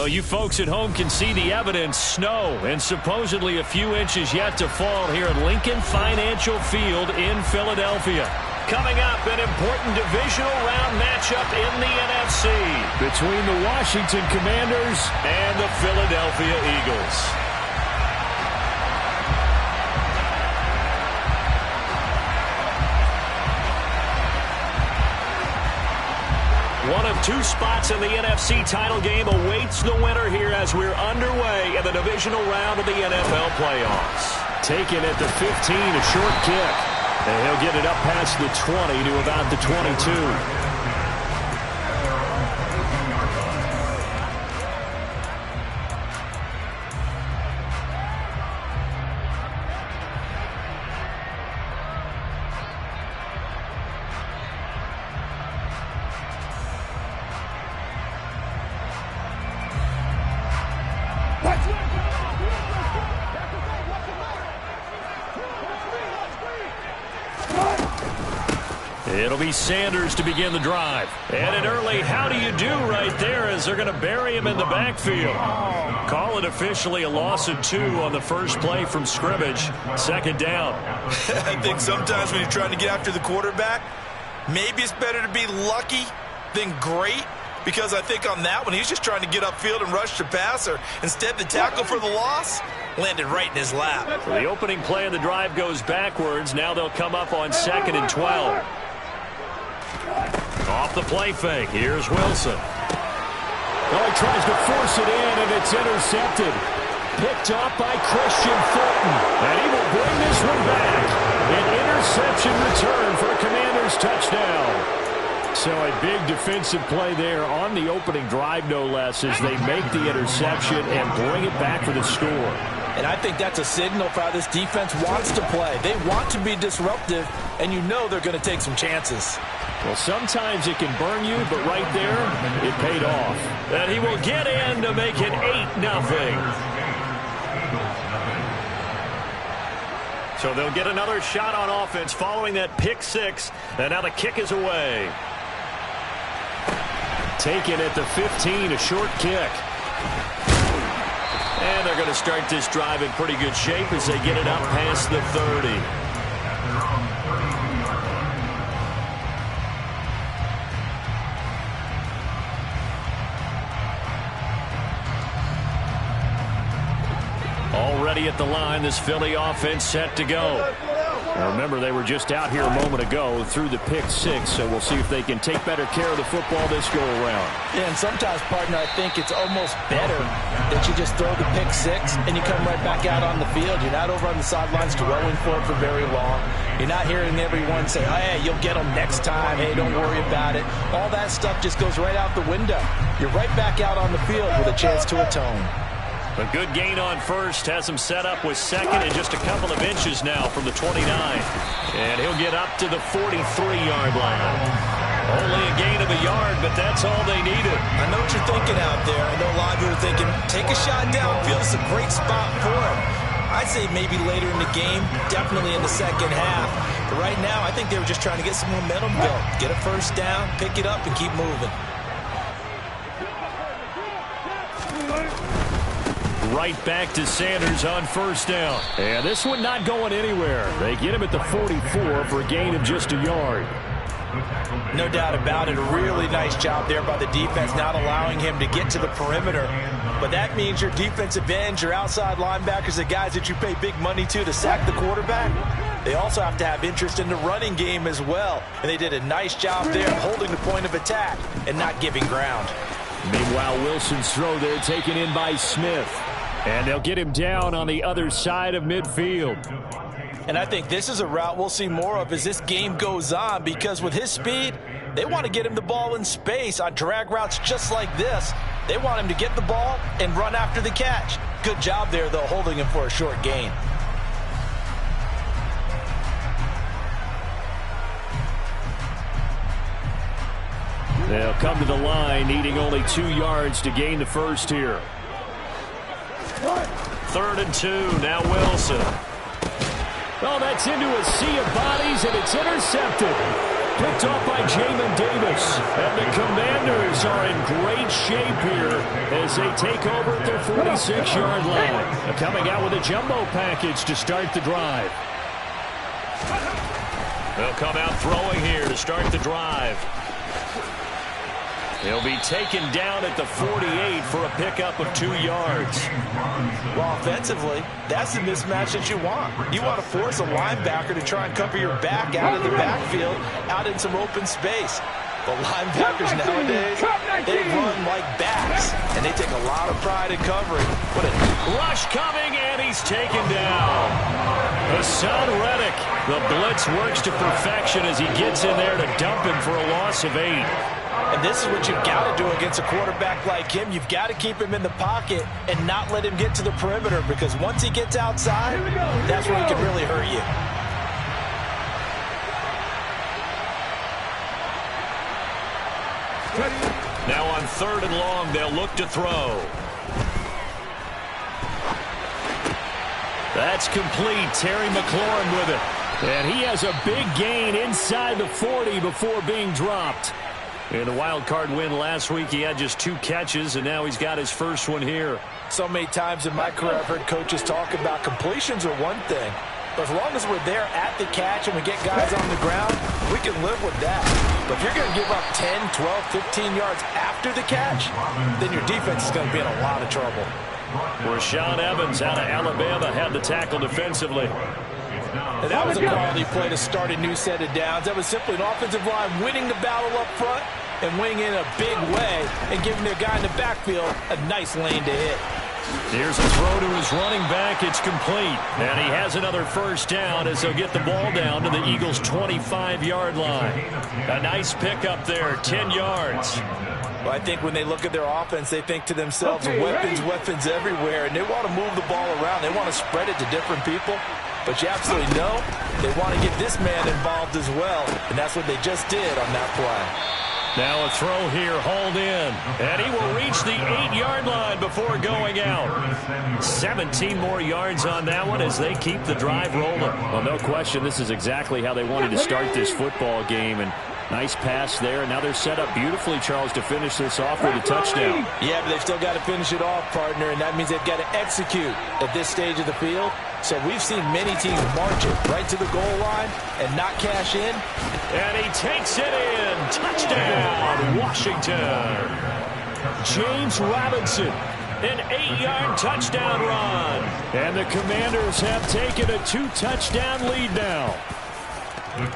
Well, you folks at home can see the evidence. Snow and supposedly a few inches yet to fall here at Lincoln Financial Field in Philadelphia. Coming up, an important divisional round matchup in the NFC between the Washington Commanders and the Philadelphia Eagles. One of two spots in the NFC title game awaits the winner here as we're underway in the divisional round of the NFL playoffs. Taken at the 15, a short kick. And he'll get it up past the 20 to about the 22. It'll be Sanders to begin the drive. And an early how do you do right there as they're going to bury him in the backfield. Call it officially a loss of 2 on the first play from scrimmage. Second down. I think sometimes when you're trying to get after the quarterback, maybe it's better to be lucky than great. Because I think on that one, he's just trying to get upfield and rush the passer. Instead, the tackle for the loss landed right in his lap. So the opening play of the drive goes backwards. Now they'll come up on 2nd and 12. Off the play fake. Here's Wilson. Oh, he tries to force it in, and it's intercepted. Picked up by Christian Fulton. And he will bring this one back. An interception return for a Commanders touchdown. So a big defensive play there on the opening drive, no less, as they make the interception and bring it back for the score. And I think that's a signal for how this defense wants to play. They want to be disruptive, and you know they're going to take some chances. Well, sometimes it can burn you, but right there, it paid off. And he will get in to make it 8-0. So they'll get another shot on offense following that pick 6. And now the kick is away. Taken at the 15, a short kick. And they're going to start this drive in pretty good shape as they get it up past the 30. Already at the line, this Philly offense set to go. Now remember, they were just out here a moment ago through the pick 6, so we'll see if they can take better care of the football this go-around. Yeah, and sometimes, partner, I think it's almost better that you just throw the pick 6 and you come right back out on the field. You're not over on the sidelines dwelling for it for very long. You're not hearing everyone say, oh, hey, you'll get them next time. Hey, don't worry about it. All that stuff just goes right out the window. You're right back out on the field with a chance to atone. A good gain on first has him set up with 2nd and just a couple of inches now from the 29. And he'll get up to the 43-yard line. Only a gain of a yard, but that's all they needed. I know what you're thinking out there. I know a lot of you are thinking, take a shot downfield. It's a great spot for him. I'd say maybe later in the game, definitely in the second half. But right now, I think they were just trying to get some momentum built. Get a first down, pick it up, and keep moving. Right back to Sanders on first down. And this one not going anywhere. They get him at the 44 for a gain of just a yard. No doubt about it. A really nice job there by the defense, not allowing him to get to the perimeter. But that means your defensive ends, your outside linebackers, the guys that you pay big money to sack the quarterback, they also have to have interest in the running game as well. And they did a nice job there holding the point of attack and not giving ground. Meanwhile, Wilson's throw there taken in by Smith. And they'll get him down on the other side of midfield. And I think this is a route we'll see more of as this game goes on, because with his speed, they want to get him the ball in space on drag routes just like this. They want him to get the ball and run after the catch. Good job there, though, holding him for a short gain. They'll come to the line, needing only 2 yards to gain the first here. 3rd and 2, now Wilson. Oh, that's into a sea of bodies, and it's intercepted. picked off by Jamin Davis. And the Commanders are in great shape here as they take over at their 46-yard line. Coming out with a jumbo package to start the drive. They'll come out throwing here to start the drive. He'll be taken down at the 48 for a pickup of 2 yards. Well, offensively, that's the mismatch that you want. You want to force a linebacker to try and cover your back out of the backfield, out in some open space. But linebackers nowadays, they run like backs, and they take a lot of pride in covering. What a rush coming, and he's taken down. Hassan Reddick, the blitz works to perfection as he gets in there to dump him for a loss of 8. And this is what you've got to do against a quarterback like him. You've got to keep him in the pocket and not let him get to the perimeter, because once he gets outside, that's where he can really hurt you. Now on 3rd and long, they'll look to throw. That's complete. Terry McLaurin with it. And he has a big gain inside the 40 before being dropped. In the wild card win last week, he had just 2 catches, and now he's got his first one here. So many times in my career, I've heard coaches talk about completions are one thing. But as long as we're there at the catch and we get guys on the ground, we can live with that. But if you're going to give up 10, 12, 15 yards after the catch, then your defense is going to be in a lot of trouble. Rashaan Evans out of Alabama had the tackle defensively. And that was a quality play to start a new set of downs. That was simply an offensive line winning the battle up front and winning in a big way and giving their guy in the backfield a nice lane to hit. Here's a throw to his running back. It's complete. And he has another first down as they'll get the ball down to the Eagles' 25-yard line. A nice pickup there, 10 yards. Well, I think when they look at their offense, they think to themselves, weapons everywhere, and they want to move the ball around. They want to spread it to different people. But you absolutely know they want to get this man involved as well, and that's what they just did on that play. Now a throw here, hauled in. And he will reach the 8-yard line before going out. 17 more yards on that one as they keep the drive rolling. Well, no question, this is exactly how they wanted to start this football game. And nice pass there. And now they're set up beautifully, Charles, to finish this off with a touchdown. Yeah, but they've still got to finish it off, partner, and that means they've got to execute at this stage of the field. So we've seen many teams march it right to the goal line and not cash in. And he takes it in. Touchdown, Washington. James Robinson, an 8-yard touchdown run. And the Commanders have taken a 2-touchdown lead now.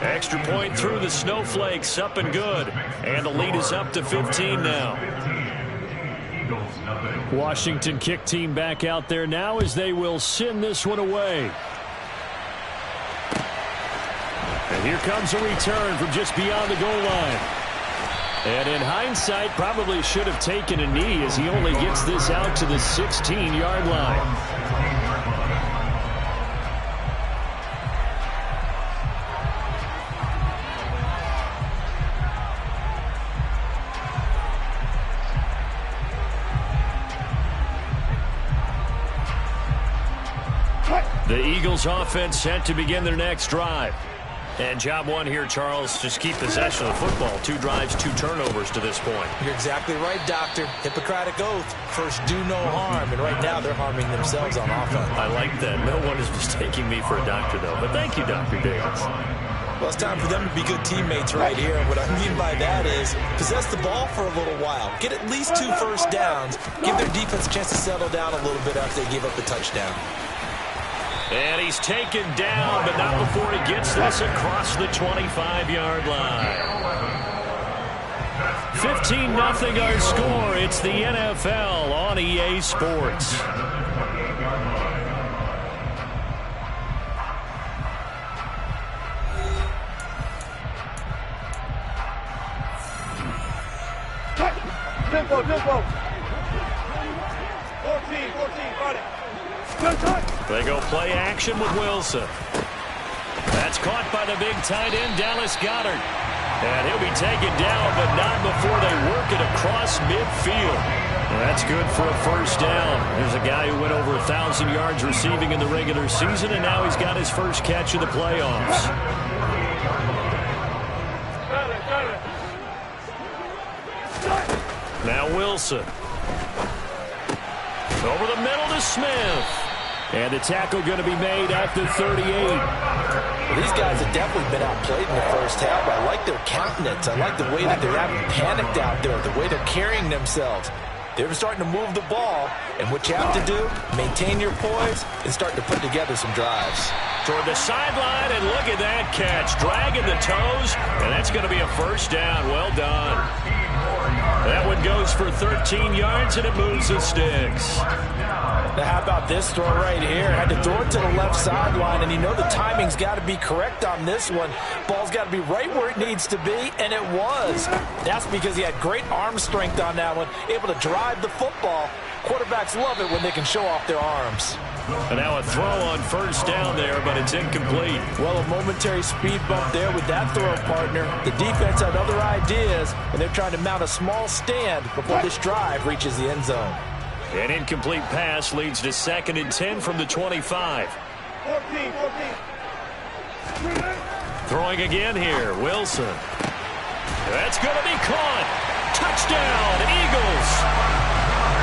Extra point through the snowflakes, up and good. And the lead is up to 15 now. Washington kick team back out there now as they will send this one away. And here comes a return from just beyond the goal line. And in hindsight, probably should have taken a knee as he only gets this out to the 16-yard line. The Eagles offense set to begin their next drive. And job one here, Charles, just keep possession of the football. 2 drives, 2 turnovers to this point. You're exactly right, Doctor. Hippocratic oath. First, do no harm. And right now, they're harming themselves on offense. I like that. No one is mistaking me for a doctor, though. But thank you, Dr. Davis. Well, it's time for them to be good teammates right here. And what I mean by that is possess the ball for a little while. Get at least 2 first downs. Give their defense a chance to settle down a little bit after they give up the touchdown. And he's taken down, but not before he gets this across the 25-yard line. 15-0 our score. It's the NFL on EA Sports. Tempo. 14, got it. They go play action with Wilson. That's caught by the big tight end, Dallas Goedert. And he'll be taken down, but not before they work it across midfield. That's good for a first down. There's a guy who went over 1,000 yards receiving in the regular season, and now he's got his first catch of the playoffs. Now Wilson. Over the middle to Smith. And the tackle going to be made at the 38. Well, these guys have definitely been outplayed in the first half. I like their countenance. I like the way that they're having panicked out there, the way they're carrying themselves. They're starting to move the ball, and what you have to do, maintain your poise and start to put together some drives. Toward the sideline, and look at that catch. Dragging the toes, and that's going to be a first down. Well done. That one goes for 13 yards, and it moves the sticks. Now, how about this throw right here? Had to throw it to the left sideline, and you know the timing's got to be correct on this one. Ball's got to be right where it needs to be, and it was. That's because he had great arm strength on that one, able to drive the football. Quarterbacks love it when they can show off their arms. And now a throw on first down there, but it's incomplete. Well, a momentary speed bump there with that throw, partner. The defense had other ideas, and they're trying to mount a small stand before this drive reaches the end zone. An incomplete pass leads to 2nd and 10 from the 25. 14. Throwing again here, Wilson. That's going to be caught. Touchdown, Eagles.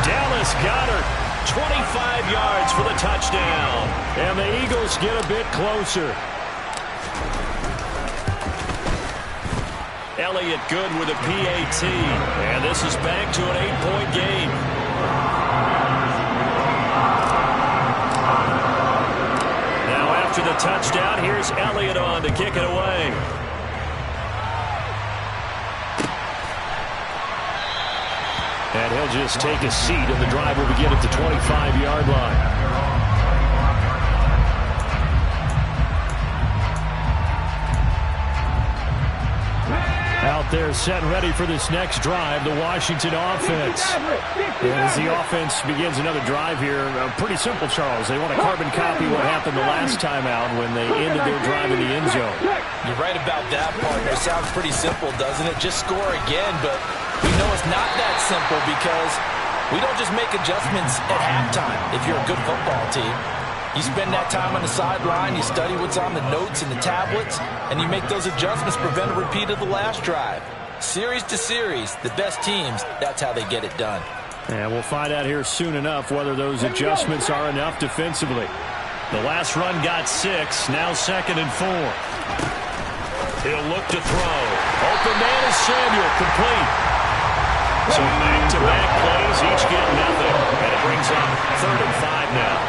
Dallas Goedert, 25 yards for the touchdown. And the Eagles get a bit closer. Elliott good with a PAT. And this is back to an 8-point game. Now after the touchdown, here's Elliott on to kick it away. And he'll just take a seat, and the drive will begin at the 25-yard line. Out there set and ready for this next drive, the Washington offense. And as the offense begins another drive here, pretty simple, Charles. They want to carbon copy what happened the last time out when they ended their drive in the end zone. You're right about that, partner. Sounds pretty simple, doesn't it? Just score again, but we know it's not that simple because we don't just make adjustments at halftime if you're a good football team. You spend that time on the sideline, you study what's on the notes and the tablets, and you make those adjustments, prevent a repeat of the last drive. Series to series, the best teams, that's how they get it done. And we'll find out here soon enough whether those adjustments are enough defensively. The last run got 6, now 2nd and 4. He'll look to throw. Open man is Samuel, complete. So back-to-back plays, each get nothing. And it brings up 3rd and 5 now.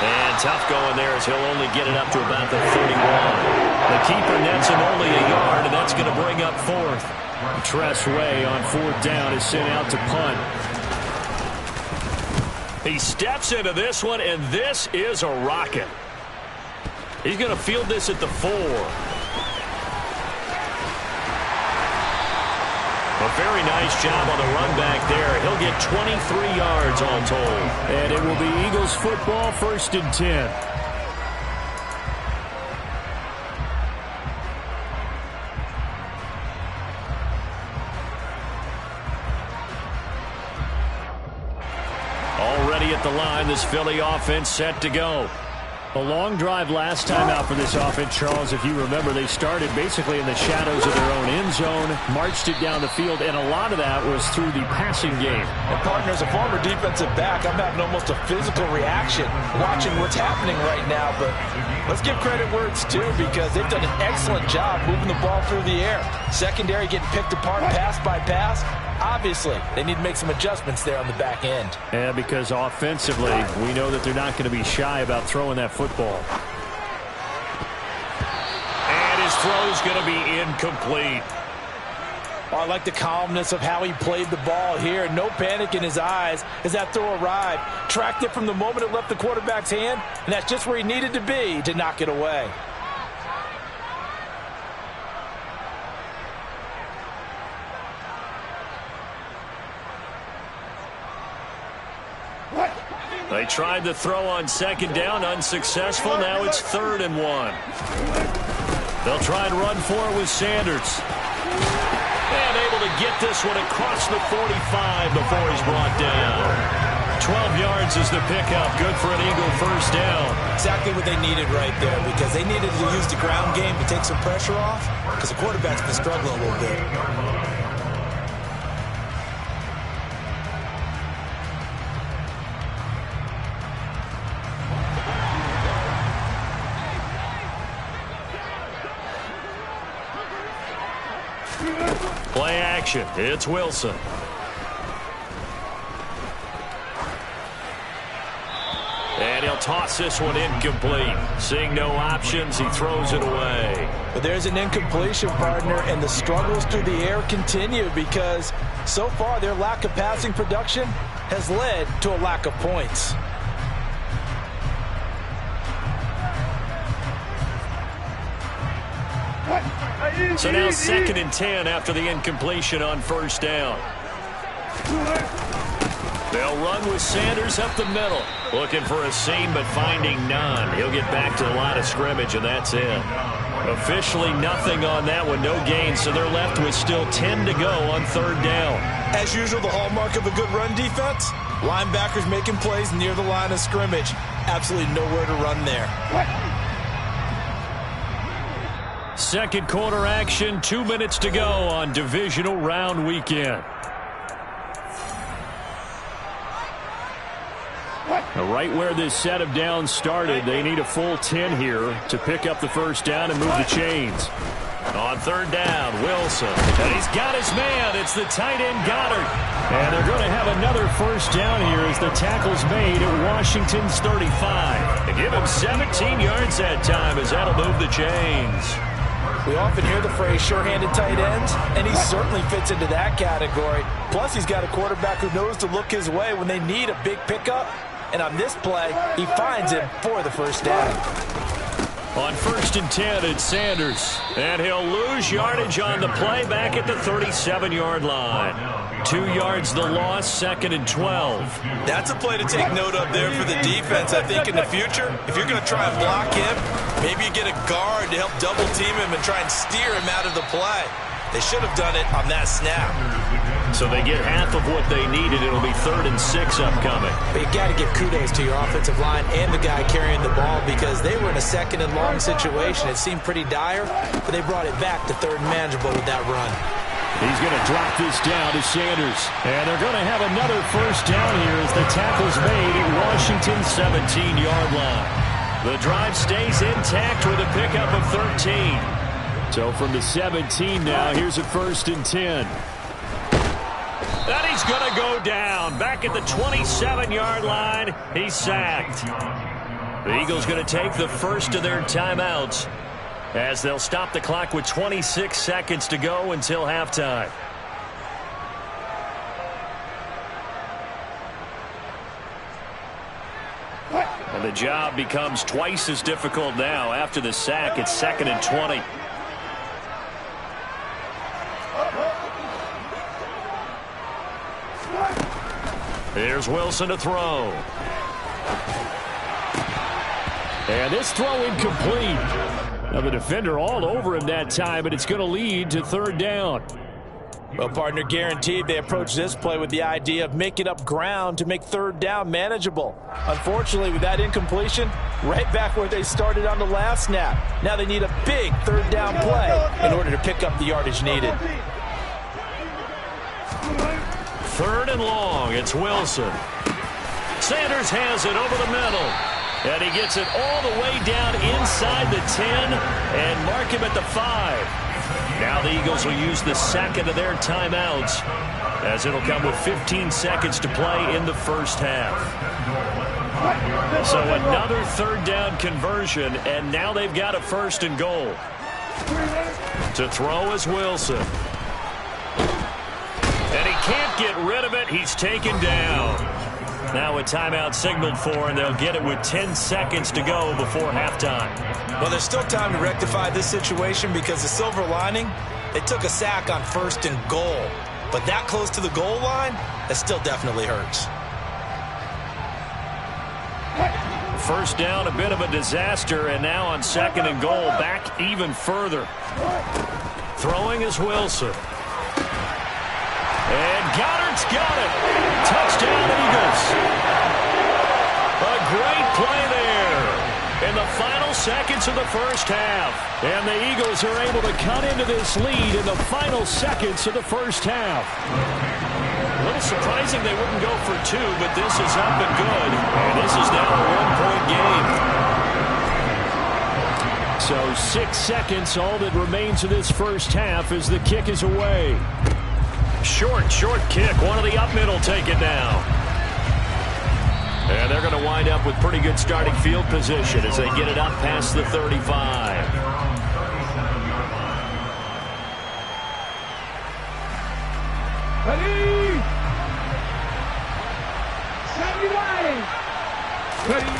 And tough going there as he'll only get it up to about the 31. The keeper nets him only a yard, and that's going to bring up 4th. Tress Way on 4th down is sent out to punt. He steps into this one, and this is a rocket. He's going to field this at the 4. A very nice job on the run back there. He'll get 23 yards all told. And it will be Eagles football, 1st and 10. Already at the line, this Philly offense set to go. A long drive last time out for this offense, Charles. If you remember, they started basically in the shadows of their own end zone, marched it down the field, and a lot of that was through the passing game. And, partner, as a former defensive back, I'm having almost a physical reaction watching what's happening right now. But let's give credit where it's due because they've done an excellent job moving the ball through the air. Secondary getting picked apart pass by pass. Obviously, they need to make some adjustments there on the back end. Yeah, because offensively, we know that they're not going to be shy about throwing that football. And his throw's going to be incomplete. Oh, I like the calmness of how he played the ball here. No panic in his eyes as that throw arrived. Tracked it from the moment it left the quarterback's hand, and that's just where he needed to be to knock it away. They tried the throw on 2nd down, unsuccessful. Now it's 3rd and 1. They'll try and run for it with Sanders. And able to get this one across the 45 before he's brought down. 12 yards is the pickup. Good for an Eagle first down. Exactly what they needed right there, because they needed to use the ground game to take some pressure off, because the quarterback's been struggling a little bit. Play action. It's Wilson. And he'll toss this one incomplete. Seeing no options, he throws it away. But there's an incompletion, partner, and the struggles through the air continue because so far their lack of passing production has led to a lack of points. So now 2nd and 10 after the incompletion on first down. They'll run with Sanders up the middle. Looking for a seam, but finding none. He'll get back to the line of scrimmage, and that's it. Officially nothing on that one, no gain, so they're left with still 10 to go on third down. As usual, the hallmark of a good run defense, linebackers making plays near the line of scrimmage. Absolutely nowhere to run there. Second quarter action, 2 minutes to go on divisional round weekend. Right where this set of downs started, they need a full 10 here to pick up the first down and move the chains. On third down, Wilson. And he's got his man. It's the tight end, Goddard. And they're going to have another first down here as the tackle's made at Washington's 35. They give him 17 yards that time as that'll move the chains. We often hear the phrase sure-handed tight ends, and he certainly fits into that category. Plus, he's got a quarterback who knows to look his way when they need a big pickup. And on this play, he finds him for the first down. On 1st and 10, it's Sanders. And he'll lose yardage on the play back at the 37-yard line. 2 yards the loss, 2nd and 12. That's a play to take note of there for the defense, I think, in the future. If you're going to try and block him, maybe you get a guard to help double-team him and try and steer him out of the play. They should have done it on that snap. So they get half of what they needed. It'll be 3rd and 6 upcoming. But you got to give kudos to your offensive line and the guy carrying the ball because they were in a 2nd and long situation. It seemed pretty dire, but they brought it back to 3rd and manageable with that run. He's going to drop this down to Sanders. And they're going to have another first down here as the tackle's made at Washington's 17-yard line. The drive stays intact with a pickup of 13. So from the 17 now, here's a 1st and 10. And he's going to go down. Back at the 27-yard line, he's sacked. The Eagles going to take the first of their timeouts as they'll stop the clock with 26 seconds to go until halftime. And the job becomes twice as difficult now after the sack. It's 2nd and 20. Here's Wilson to throw. And this throw incomplete. Now the defender all over him that time, but it's going to lead to 3rd down. Well, partner, guaranteed they approach this play with the idea of making up ground to make 3rd down manageable. Unfortunately, with that incompletion, right back where they started on the last snap. Now they need a big 3rd down play in order to pick up the yardage needed. 3rd and long, it's Wilson. Sanders has it over the middle. And he gets it all the way down inside the 10 and mark him at the 5. Now the Eagles will use the 2nd of their timeouts as it'll come with 15 seconds to play in the first half. So another 3rd down conversion, and now they've got a 1st and goal. To throw is Wilson. And he can't get rid of it. He's taken down. Now a timeout signaled for, and they'll get it with 10 seconds to go before halftime. Well, there's still time to rectify this situation because the silver lining, they took a sack on 1st and goal. But that close to the goal line, that still definitely hurts. First down, a bit of a disaster, and now on 2nd and goal, back even further. Throwing is Wilson. Goddard's got it. Touchdown, Eagles. A great play there in the final seconds of the first half. And the Eagles are able to cut into this lead in the final seconds of the first half. A little surprising they wouldn't go for two, but this is up and good. And this is now a one-point game. So 6 seconds, all that remains of this first half as the kick is away. Short kick. One of the up middle take it down. And they're going to wind up with pretty good starting field position as they get it up past the 35. Ready? Ready?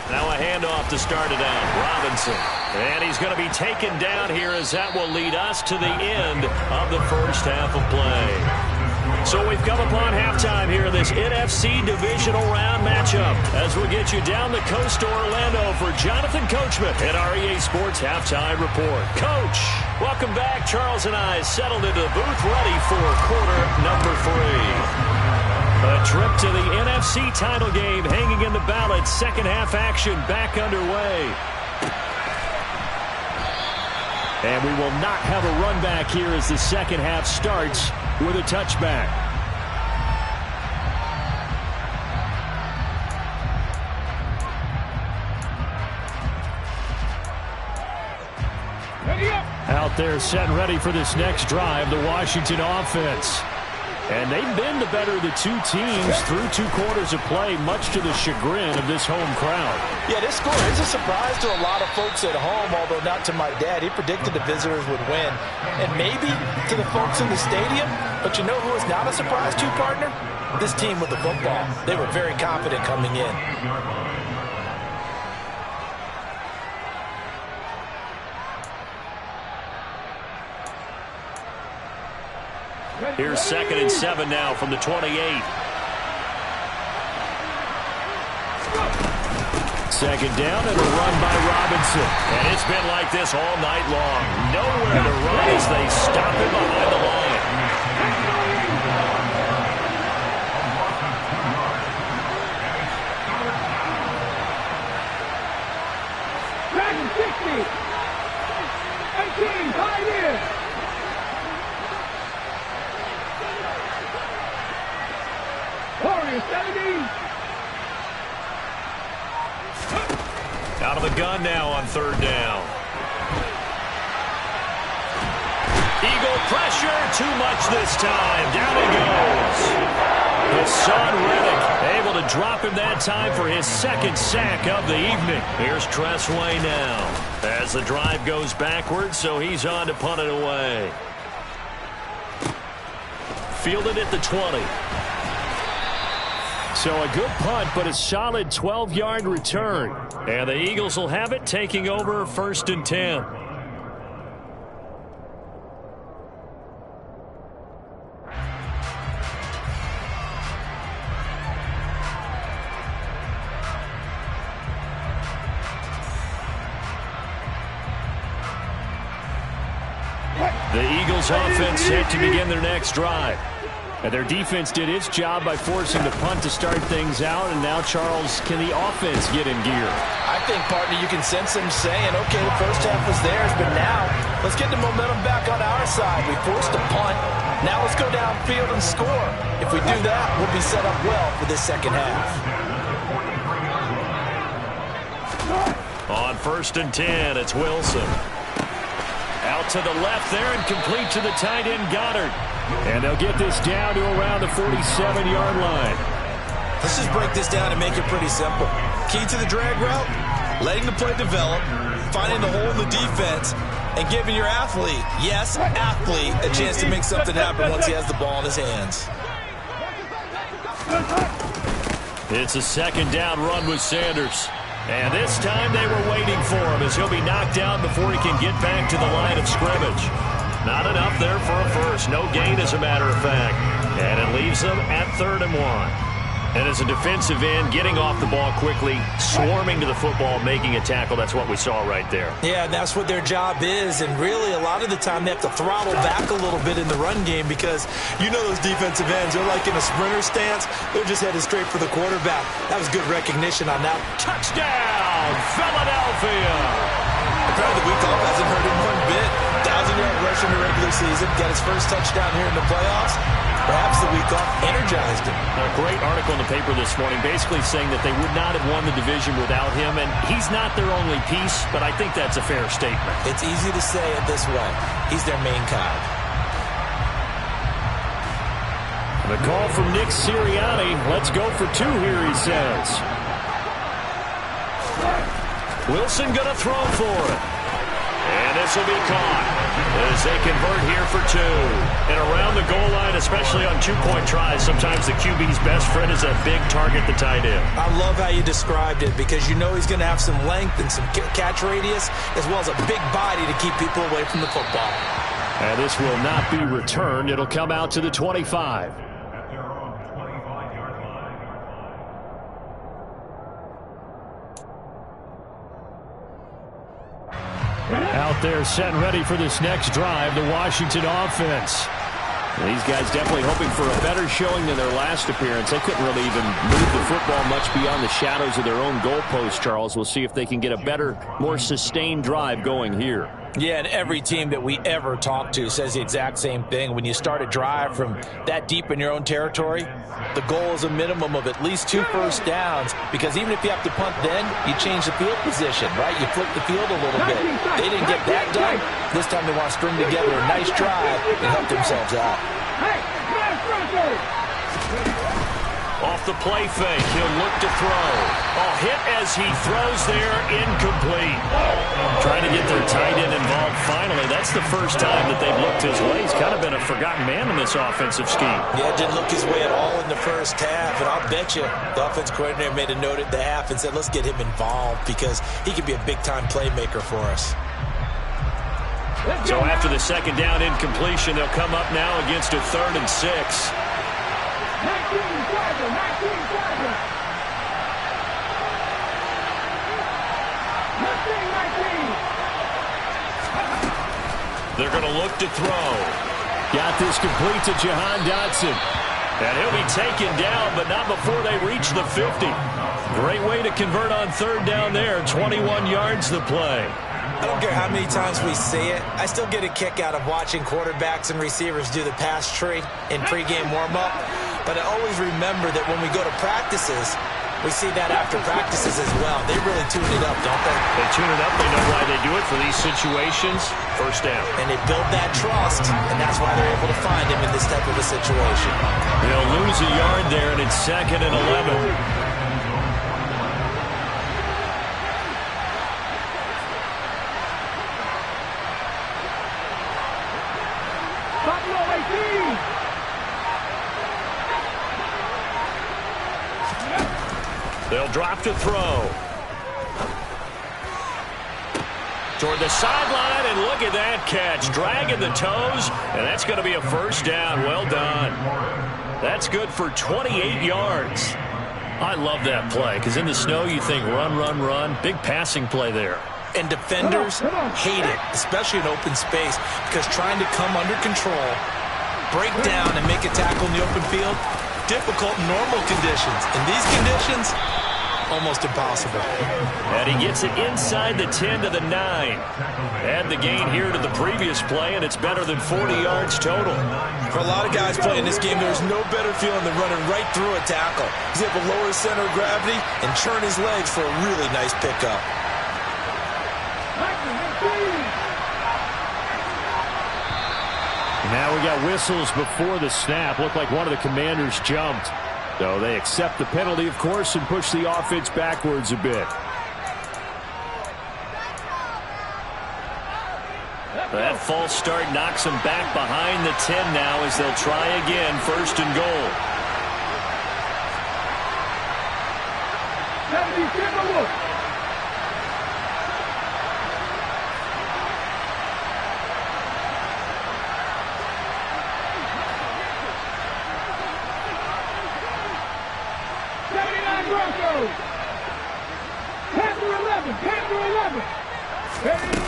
Now a handoff to start it out. Robinson. And he's going to be taken down here as that will lead us to the end of the first half of play. So we've come upon halftime here in this NFC Divisional Round matchup as we get you down the coast to Orlando for Jonathan Coachman at our EA Sports Halftime Report. Coach, welcome back. Charles and I settled into the booth ready for quarter number 3. A trip to the NFC title game hanging in the balance. Second half action back underway. And we will not have a run back here as the second half starts with a touchback. Out there set and ready for this next drive, the Washington offense. And they've been the better of the two teams through 2 quarters of play, much to the chagrin of this home crowd. Yeah, this score is a surprise to a lot of folks at home, although not to my dad. He predicted the visitors would win. And maybe to the folks in the stadium, but you know who is not a surprise to, partner? This team with the football. They were very confident coming in. Here's 2nd and 7 now from the 28. Second down and a run by Robinson. And it's been like this all night long. Nowhere to run as they stop him behind the line. Back 60. 18, tight end. Out of the gun now on 3rd down. Eagle pressure, too much this time. Down he goes. Hassan Reddick able to drop him that time for his 2nd sack of the evening. Here's Tressway now as the drive goes backwards, so he's on to punt it away. Fielded at the 20. So a good punt, but a solid 12-yard return. And the Eagles will have it, taking over 1st and 10. The Eagles offense set to begin their next drive. And their defense did its job by forcing the punt to start things out. And now, Charles, can the offense get in gear? I think, partner, you can sense them saying, okay, the first half was theirs, but now let's get the momentum back on our side. We forced a punt. Now let's go downfield and score. If we do that, we'll be set up well for this second half. On 1st and 10, it's Wilson. Out to the left there and complete to the tight end, Goddard. And they'll get this down to around the 47-yard line. Let's just break this down and make it pretty simple. Key to the drag route, letting the play develop, finding the hole in the defense, and giving your athlete, yes, athlete, a chance to make something happen once he has the ball in his hands. It's a 2nd down run with Sanders. And this time they were waiting for him as he'll be knocked down before he can get back to the line of scrimmage. Not enough there for a first. No gain, as a matter of fact. And it leaves them at 3rd and 1. And as a defensive end, getting off the ball quickly, swarming to the football, making a tackle, that's what we saw right there. Yeah, and that's what their job is. And really, a lot of the time, they have to throttle back a little bit in the run game because you know those defensive ends, they're like in a sprinter stance. They're just headed straight for the quarterback. That was good recognition on that. Touchdown, Philadelphia! Apparently, the week off hasn't hurt him one bit. 1,000-yard rush in the regular season. Got his first touchdown here in the playoffs. Perhaps the week off energized him. A great article in the paper this morning basically saying that they would not have won the division without him, and he's not their only piece, but I think that's a fair statement. It's easy to say it this way. He's their main cog. The call from Nick Sirianni. Let's go for two here, he says. Wilson going to throw for it. And this will be caught as they convert here for two. And around the goal line, especially on two-point tries, sometimes the QB's best friend is a big target, the tight end. I love how you described it because you know he's going to have some length and some catch radius as well as a big body to keep people away from the football. And this will not be returned. It'll come out to the 25. Out there set and ready for this next drive, the Washington offense. And these guys definitely hoping for a better showing than their last appearance. They couldn't really even move the football much beyond the shadows of their own goalpost, Charles. We'll see if they can get a better, more sustained drive going here. Yeah, and every team that we ever talk to says the exact same thing. When you start a drive from that deep in your own territory, the goal is a minimum of at least 2 first downs, because even if you have to punt then, you change the field position, right? You flip the field a little bit. They didn't get that done. This time they want to string together a nice drive and help themselves out. Off the play fake, he'll look to throw. Oh, hit as he throws there, incomplete. Trying to get their tight end involved finally. That's the first time that they've looked his way. He's kind of been a forgotten man in this offensive scheme. Yeah, didn't look his way at all in the first half, and I'll bet you the offense coordinator made a note at the half and said, let's get him involved because he could be a big-time playmaker for us. So after the second down incompletion, they'll come up now against a 3rd and 6. 19 They're going to look to throw. Got this complete to Jahan Dotson. And he'll be taken down, but not before they reach the 50. Great way to convert on 3rd down there. 21 yards the play. I don't care how many times we see it. I still get a kick out of watching quarterbacks and receivers do the pass tree in pregame warm-up. But I always remember that when we go to practices, we see that after practices as well. They really tune it up, don't they? They tune it up. They know why they do it for these situations. First down. And they build that trust, and that's why they're able to find him in this type of a situation. They'll lose a yard there, and it's 2nd and 11. They'll drop to throw. Toward the sideline, and look at that catch. Dragging the toes, and that's going to be a first down. Well done. That's good for 28 yards. I love that play, because in the snow you think run, run, run. Big passing play there. And defenders hate it, especially in open space, because trying to come under control, break down, and make a tackle in the open field, difficult in normal conditions. In these conditions, almost impossible. And he gets it inside the 10 to the 9. Add the gain here to the previous play, and it's better than 40 yards total. For a lot of guys playing this game, there's no better feeling than running right through a tackle. He's able to lower his center of gravity and churn his legs for a really nice pickup. Now we got whistles before the snap. Looked like one of the Commanders jumped. So they accept the penalty, of course, and push the offense backwards a bit. That false start knocks them back behind the 10 now as they'll try again, 1st and goal. 70 2 11. 10 to 11. Ready?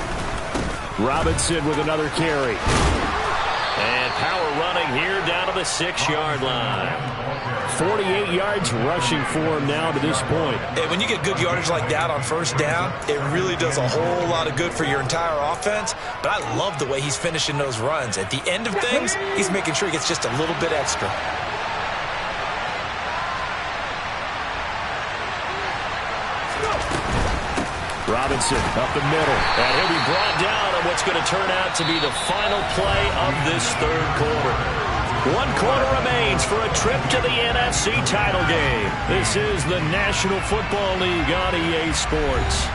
Robinson with another carry. And power running here down to the 6-yard line. 48 yards rushing for him now to this point. Hey, when you get good yardage like that on first down, it really does a whole lot of good for your entire offense. But I love the way he's finishing those runs. At the end of things, he's making sure he gets just a little bit extra. Robinson up the middle. And he'll be brought down on what's going to turn out to be the final play of this third quarter. 1 quarter remains for a trip to the NFC title game. This is the National Football League on EA Sports.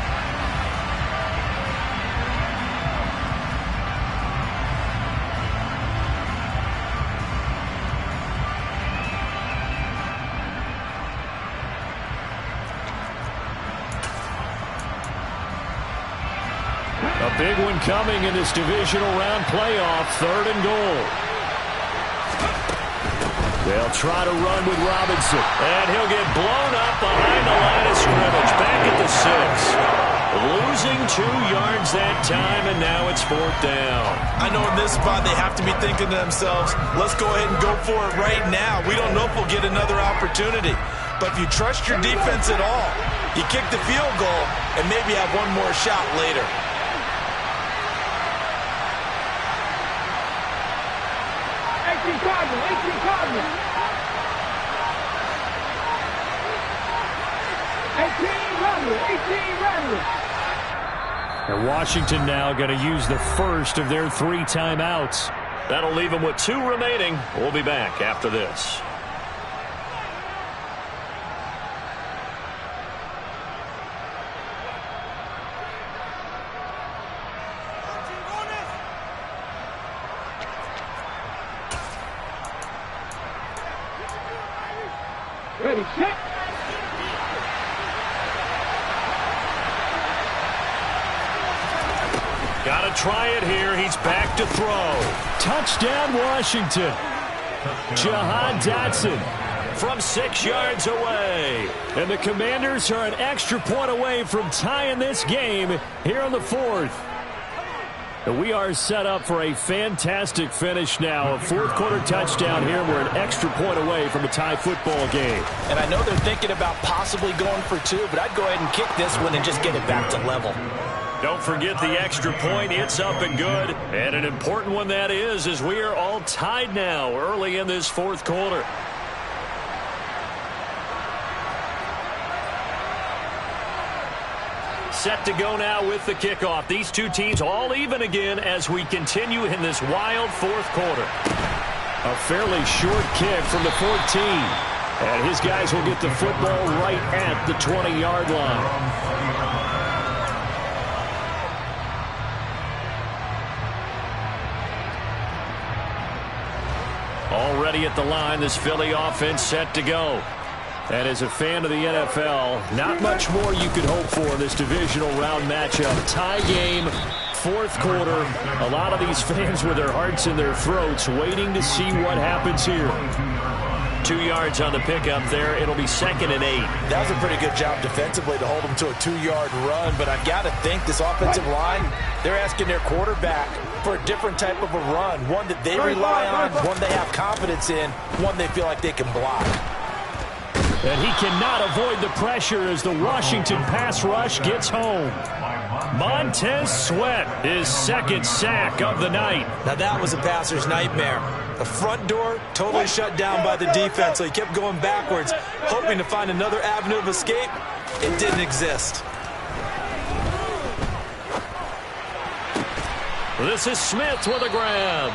A big one coming in this divisional round playoff, 3rd and goal. They'll try to run with Robinson. And he'll get blown up behind the line of scrimmage. Back at the 6. Losing 2 yards that time, and now it's 4th down. I know in this spot they have to be thinking to themselves, let's go ahead and go for it right now. We don't know if we'll get another opportunity. But if you trust your defense at all, you kick the field goal and maybe have one more shot later. 18 Cardinals. 18 Cardinals. 18 Rebels. 18 Rebels. And Washington now going to use the first of their 3 timeouts. That'll leave them with 2 remaining. We'll be back after this. Ready, set. Got to try it here. He's back to throw. Touchdown, Washington. Jahan Dotson From 6 yards away. And the Commanders are an extra point away from tying this game here on the 4th. And we are set up for a fantastic finish now. A 4th quarter touchdown here. We're an extra point away from a tie football game. And I know they're thinking about possibly going for 2, but I'd go ahead and kick this one and just get it back to level. Don't forget the extra point. It's up and good. And an important one that is, as we are all tied now early in this 4th quarter. Set to go now with the kickoff. These 2 teams all even again as we continue in this wild 4th quarter. A fairly short kick from the 14. And his guys will get the football right at the 20-yard line. Already at the line, this Philly offense set to go. And as a fan of the NFL, not much more you could hope for in this divisional round matchup. Tie game, 4th quarter. A lot of these fans with their hearts in their throats waiting to see what happens here. 2 yards on the pickup there. It'll be 2nd and 8. That was a pretty good job defensively to hold them to a 2-yard run. But I've got to think this offensive line, they're asking their quarterback for a different type of a run. One that they rely on, one they have confidence in, one they feel like they can block. And he cannot avoid the pressure as the Washington pass rush gets home. Montez Sweat, his 2nd sack of the night. Now that was a passer's nightmare. The front door totally shut down by the defense, so he kept going backwards, hoping to find another avenue of escape. It didn't exist. This is Smith with a grab.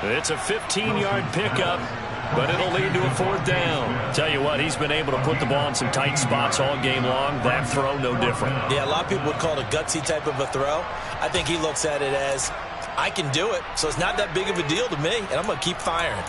It's a 15-yard pickup, but it'll lead to a 4th down. Tell you what, he's been able to put the ball in some tight spots all game long. That throw, no different. Yeah, a lot of people would call it a gutsy type of a throw. I think he looks at it as, I can do it, so it's not that big of a deal to me, and I'm going to keep firing.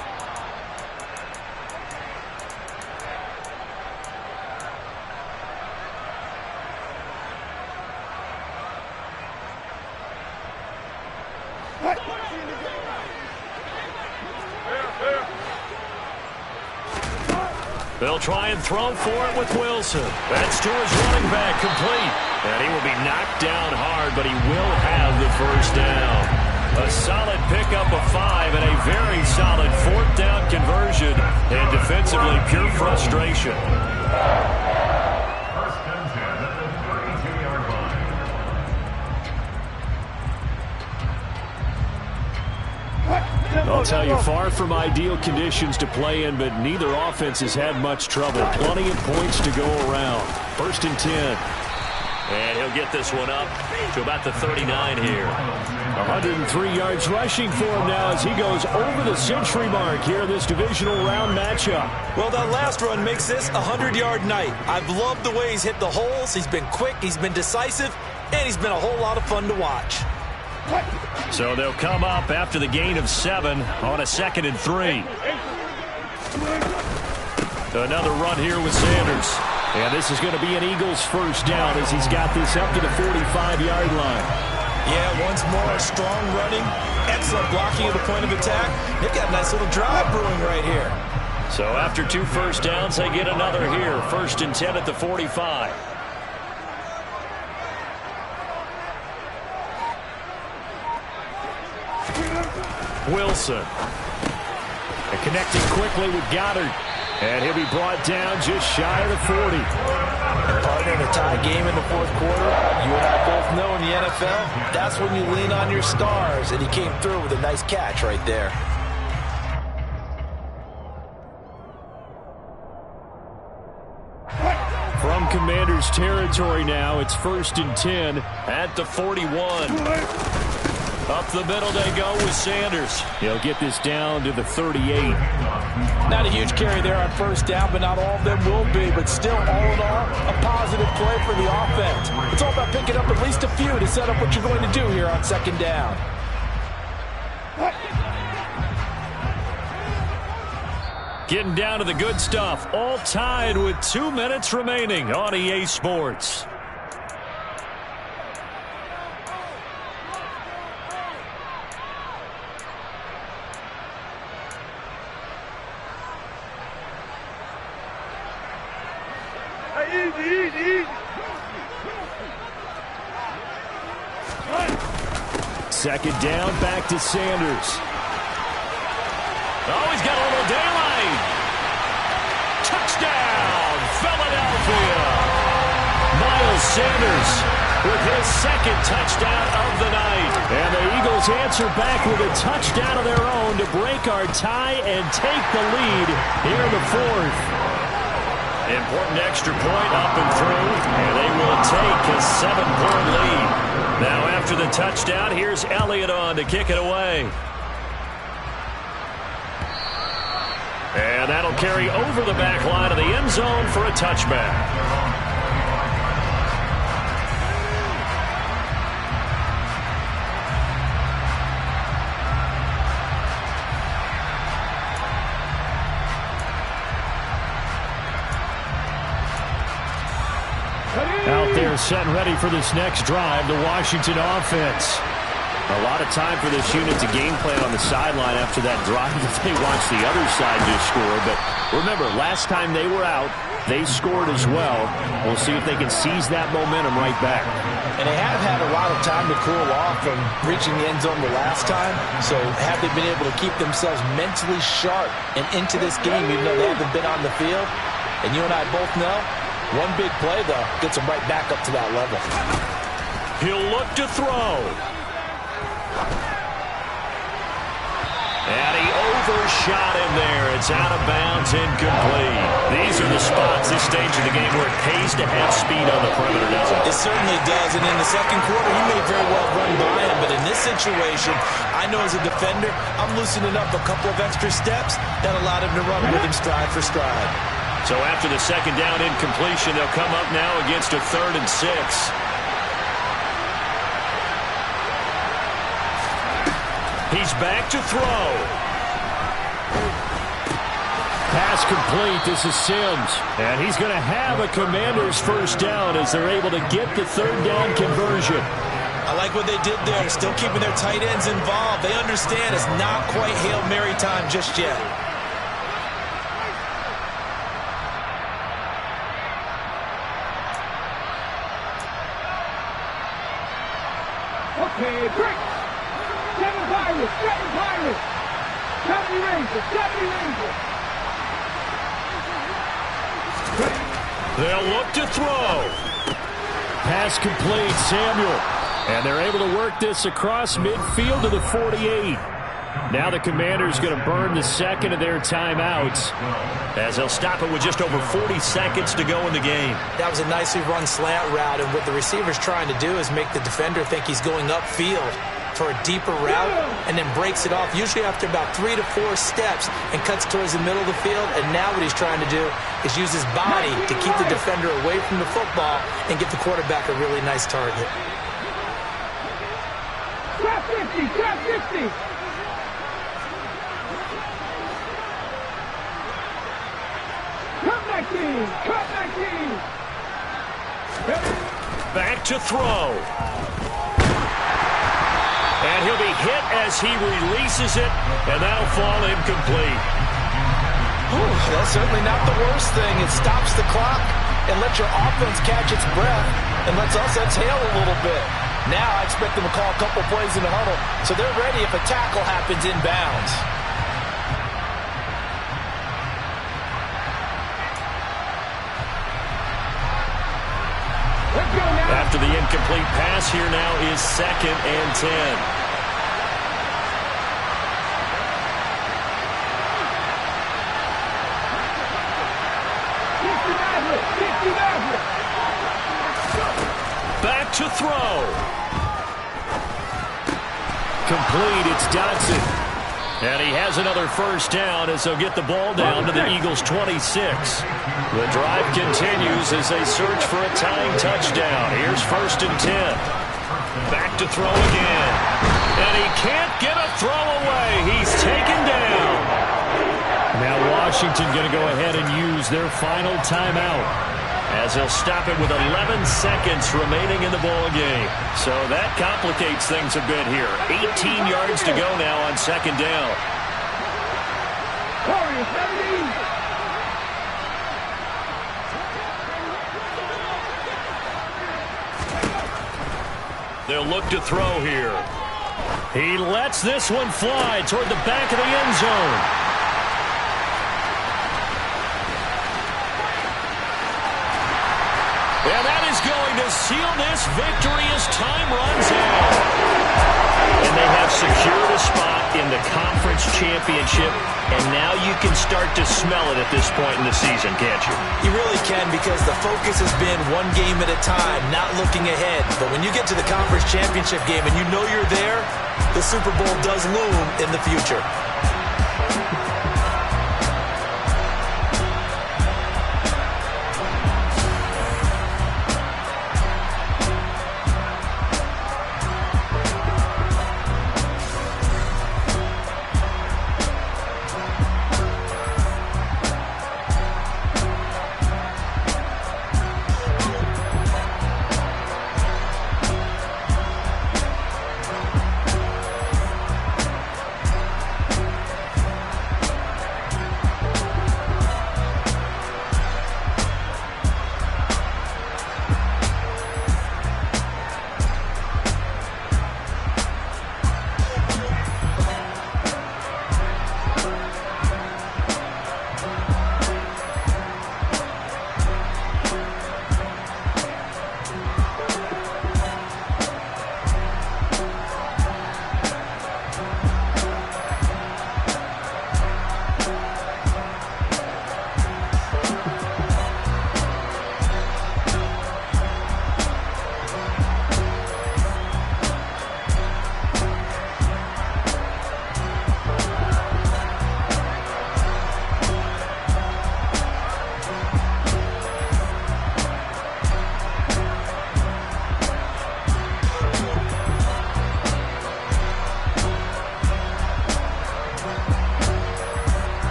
They'll try and throw for it with Wilson. That's to his running back, complete. And he will be knocked down hard, but he will have the first down. A solid pickup of 5 and a very solid 4th down conversion. And defensively, pure frustration. I'll tell you, far from ideal conditions to play in, but neither offense has had much trouble. Plenty of points to go around. 1st and 10. And he'll get this one up to about the 39 here. 103 yards rushing for him now as he goes over the century mark here in this divisional round matchup. Well, that last run makes this a 100-yard night. I've loved the way he's hit the holes. He's been quick, he's been decisive, and he's been a whole lot of fun to watch. So they'll come up after the gain of 7 on a 2nd and 3. Another run here with Sanders. And this is going to be an Eagles first down as he's got this up to the 45-yard line. Yeah, once more, strong running, excellent blocking at the point of attack. They've got a nice little drive brewing right here. So after 2 first downs, they get another here. 1st and 10 at the 45. Wilson. And connecting quickly with Goddard. And he'll be brought down just shy of the 40. And partner, in a tie game in the 4th quarter, you and I both know in the NFL, that's when you lean on your stars. And he came through with a nice catch right there. From Commanders territory now, it's 1st and 10 at the 41. Up the middle they go with Sanders. He'll get this down to the 38. Not a huge carry there on 1st down, but not all of them will be. But still, all in all, a positive play for the offense. It's all about picking up at least a few to set up what you're going to do here on 2nd down. Getting down to the good stuff. All tied with 2 minutes remaining on EA Sports. Second down, back to Sanders. Oh, he's got a little daylight. Touchdown, Philadelphia. Miles Sanders with his 2nd touchdown of the night. And the Eagles answer back with a touchdown of their own to break our tie and take the lead here in the 4th. Important extra point up and through, and they will take a 7-point lead. Now after the touchdown, here's Elliott on to kick it away. And that'll carry over the back line of the end zone for a touchback. Out there set and ready for this next drive, the Washington offense. A lot of time for this unit to game plan on the sideline after that drive that they watched the other side just score. But remember, last time they were out, they scored as well. We'll see if they can seize that momentum right back. And they have had a lot of time to cool off from reaching the end zone the last time. So have they been able to keep themselves mentally sharp and into this game, even though they haven't been on the field? And you and I both know, one big play, though, gets them right back up to that level. He'll look to throw. And he overshot him there. It's out of bounds, incomplete. These are the spots, this stage of the game, where it pays to have speed on the perimeter, doesn't it? It certainly does. And in the 2nd quarter, he may very well run by him. But in this situation, I know as a defender, I'm loosening up a couple of extra steps that allowed him to run with him stride for stride. So after the 2nd down incompletion, they'll come up now against a 3rd and 6. He's back to throw. Pass complete. This is Sims. And he's going to have a Commanders first down as they're able to get the 3rd down conversion. I like what they did there, still keeping their tight ends involved. They understand it's not quite Hail Mary time just yet. Okay, break. 7 Pirates, 7 Pirates. 70 Rangers, 70 Rangers. They'll look to throw. Pass complete, Samuel. And they're able to work this across midfield to the 48. Now the Commanders going to burn the second of their timeouts as they'll stop it with just over 40 seconds to go in the game. That was a nicely run slant route, and what the receiver's trying to do is make the defender think he's going upfield for a deeper route and then breaks it off, usually after about 3 to 4 steps, and cuts towards the middle of the field. And now what he's trying to do is use his body to keep the defender away from the football and give the quarterback a really nice target. Trap 50, trap 50. Cut back team. Back to throw. And he'll be hit as he releases it, and that'll fall incomplete. That's certainly not the worst thing. It stops the clock and lets your offense catch its breath and lets us exhale a little bit. Now I expect them to call a couple plays in the huddle so they're ready if a tackle happens inbounds. After the incomplete pass, here now is 2nd and 10. Back to throw. Complete, it's Dotson. And he has another first down as they'll get the ball down to the Eagles' 26. The drive continues as they search for a tying touchdown. Here's 1st and 10. Back to throw again. And he can't get a throw away. He's taken down. Now Washington going to go ahead and use their final timeout as they'll stop it with 11 seconds remaining in the ball game. So that complicates things a bit here. 18 yards to go now on 2nd down. They'll look to throw here. He lets this one fly toward the back of the end zone. And that is going to seal this victory as time runs out. And they have secured a spot in the conference championship, and now you can start to smell it at this point in the season, can't you? You really can, because the focus has been one game at a time, not looking ahead. But when you get to the conference championship game and you know you're there, the Super Bowl does loom in the future.